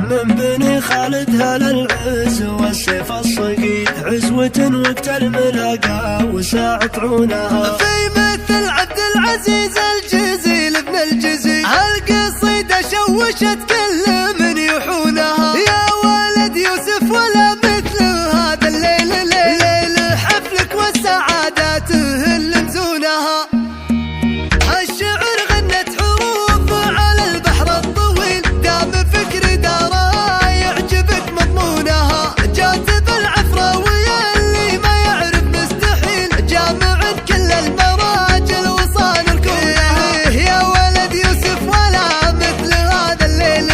من بني خالد هل العز والسيف الصقيل، عزوة وقت الملاقى وساعة عونها. في مثل عبد العزيز الجزيل ابن الجزيل، هالقصيدة شوشت كل من يحونها. يا ولد يوسف ولا مثل هذا الليل، ليل حفلك والسعادة تهل مزونها. هالشعر غنت حروف على البحر الطويل، دام فكر دارا يعجبك مضمونها. جات بالعفرة ويا اللي ما يعرف مستحيل، جامع كل المراجل وصان الكونها. يا ولد يوسف ولا مثل هذا الليل،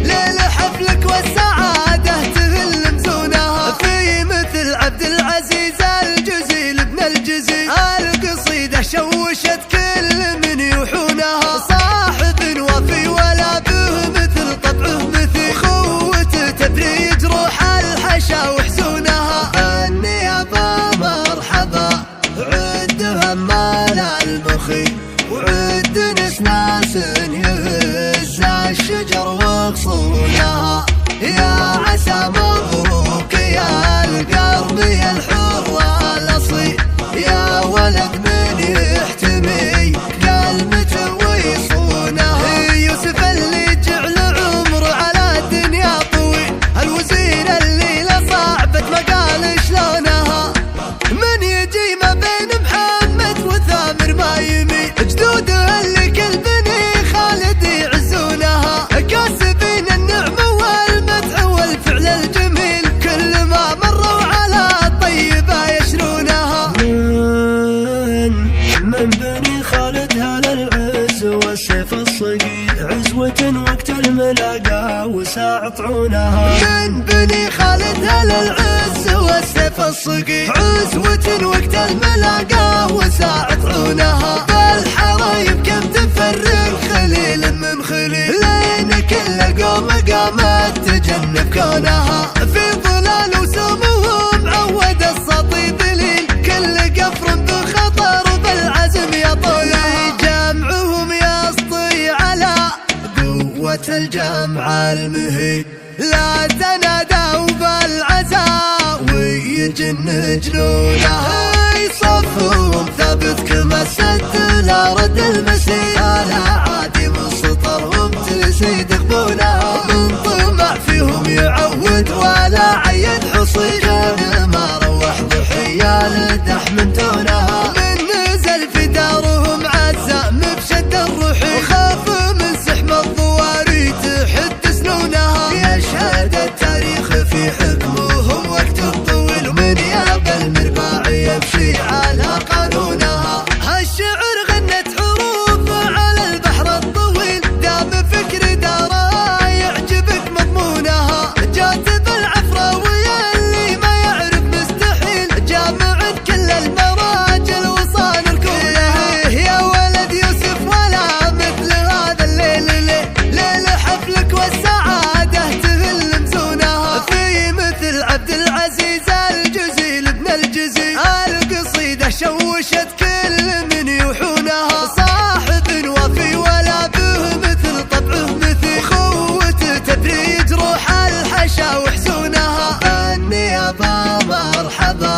ليل حفلك والسعادة تهل مزونها. في مثل عبد العزيز الجزيل ابن الجزيل، القصيدة شوشت كل من يحونها. صاحب وفي ولا به مثل طبعه مثل، خوته تبري جروح الحشا وحزونها. النيابة مرحبا عد همال المخي، وعد ناس يهز الشجر وغصونها. يا عسى مبروك يا القرمي الحر الاصيل، يا ولد من يحتمي كلمته ويصونها. يوسف اللي جعل عمره على الدنيا طويل، الوزير اللي لصعبة مقال شلونها. من يجي ما بين محمد وثامر ما يمي، جدوده اللي كل بني خالد يعزونها. كاسبين النعمة والمدح والفعل الجميل، كل ما مروا على الطيبة يشرونها. من بني خالد هل العز والسيف الصقيل، عزوة وقت الملاقى وساعة عونها. من بني خالد هل العز والسيف الصقيل، عزوة وقت الملاقى وساعة عونها. بالحرايب كم تفرق خليل من خليل، لين كل القوم قامت تجنب كونها. في ظلال وسموهم عود السطي ذليل، كل قفر بخطر بالعزم يطولها. جمعهم يسطي على قوة الجمع المهيل، لا تنادوا بالعزاء ويجن جنونها. صفهم ثابت كما السد لا رد المسير، لا عادي من سطرهم تسيد قبونها. من طمع فيهم يعود ولا عيد حصيل، كان ما روح ضحية للدح من تونها. من نزل في دارهم عزاء بشد الروح، وخاف من سحم الضواري تحد سنونها. يشهد التاريخ في حكمهم وقت طويل، ومن ياب المرباع يمشي على قانونها. هالشعر غنت حروف على البحر الطويل، دام فكر دارا يعجبك مضمونها. جات بالعفرة ويا اللي ما يعرف مستحيل، جامع كل المراجل وصان الكونها. يا ولد يوسف ولا مثل هذا الليل، ليل حفلك والسعادة تهل مزونها. في مثل عبد العزيز الجزيل ابن الجزيل، القصيدة شوشت كل من يحونها. صاحب وفي ولا به مثل طبعه مثل، خوته تبري جروح الحشا وحزونها. النيابة مرحبا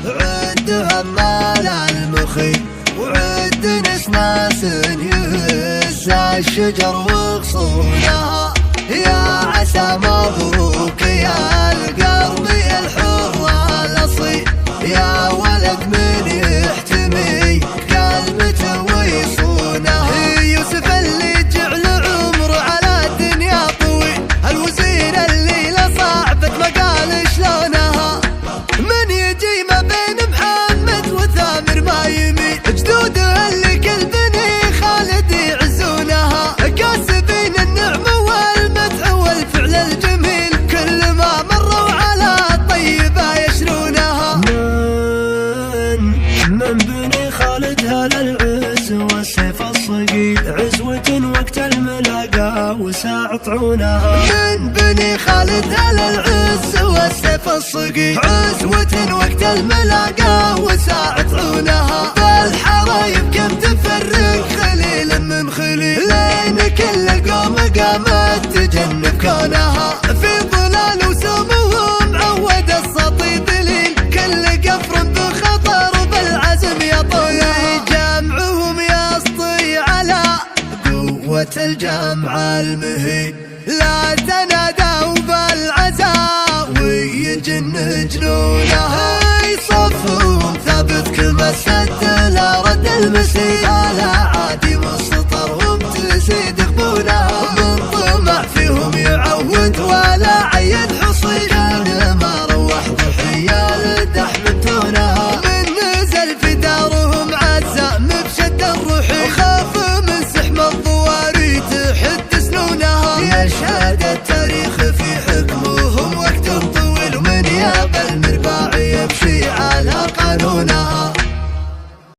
عد همال المخي، وعد ناس يهز الشجر وغصونها. يا عسى مبروك يا القرمي الحر الاصيل، يا ولد من يحتمي كلمته ويصونها. يوسف اللي جعل عمره على الدنيا طويل، الوزير اللي لصعبة مقال شلونها. من يجي ما بين محمد وثامر ما يمي، جدوده اللي كل بني خالد يعزونها. كاسبين النعمة والمدح والفعل الجميل، الملاقى وساع طعونها. من بني خالد هل العز والسيف الصقيل، عزوة وقت الملاقى وساع طعونها. بالحرايب كم تفرق خليل من خليل، لين كل القوم قامت تجنب كونها. في ظلال وسموهم عود السطي ظليل، كل قفر بخطر بالعزم يطول. جمعهم يسطي على قوة الجمع المهين، لا تنادوا بالعزاء ويجن جنونها. صفهم ثابت كل ما سد لا رد المسير، لا